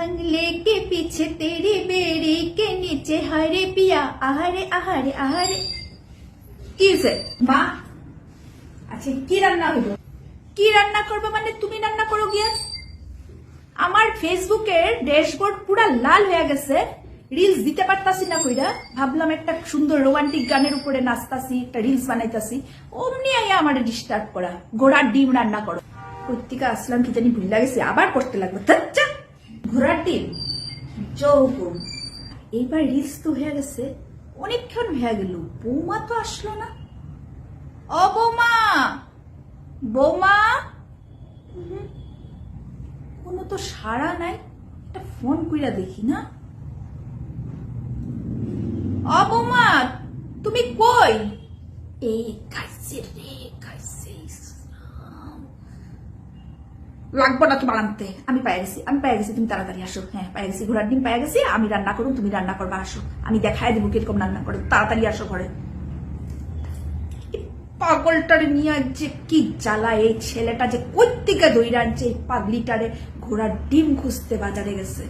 बंगले के पीछे तेरी बेड़ी के नीचे हरे पिया आहारे आहारे आहारे কি হয়েছে মা? আচ্ছা কি রান্না হলো? কি রান্না করবে মানে তুমি রান্না করো গিয়া? আমার ফেসবুকের ড্যাশবোর্ড পুরা লাল হয়ে গেছে, রিলস দিতে পারতাছি না কইরা। ভাবলাম একটা সুন্দর রোমান্টিক গানের উপরে নাচতাছি, একটা রিলস বানাইতাছি, অমনি আইয়া আমার ডিস্টার্ব করা। ঘোড়ার ডিম রান্না করো। কর্তিকা আসলাম কি জানি ভুল লাগেছে, আবার করতে লাগবে। আচ্ছা ঘোড়ার ডিম যৌকুম। এইবার রিলস তো হয়ে গেছে, অনেকক্ষণ হয়ে গেল, বৌমা তো আসলো না। ও বৌমা, বৌমা কোনো তো সাড়া নাই, একটা ফোন কইরা দেখি না। ও বৌমা তুমি কই? এই খাইছে রে খাইছে, লাগবো না তোমার আনতে, আমি পাই গেছি, তুমি তাড়াতাড়ি আসো। হ্যাঁ পাই গেছি, ঘোড়ার ডিম পাই গেছি, আমি রান্না করুন, তুমি রান্না করবা, আসো আমি দেখাই দেবো কিরকম রান্না করে, তাড়াতাড়ি আসো ঘরে। পাগলটারে নিয়ে যে কি জ্বালা, এই ছেলেটা যে কোত্থেকে দইরা আনছে, এই পাগলিটারে ঘোড়ার ডিম খুঁজতে বাজারে গেছে।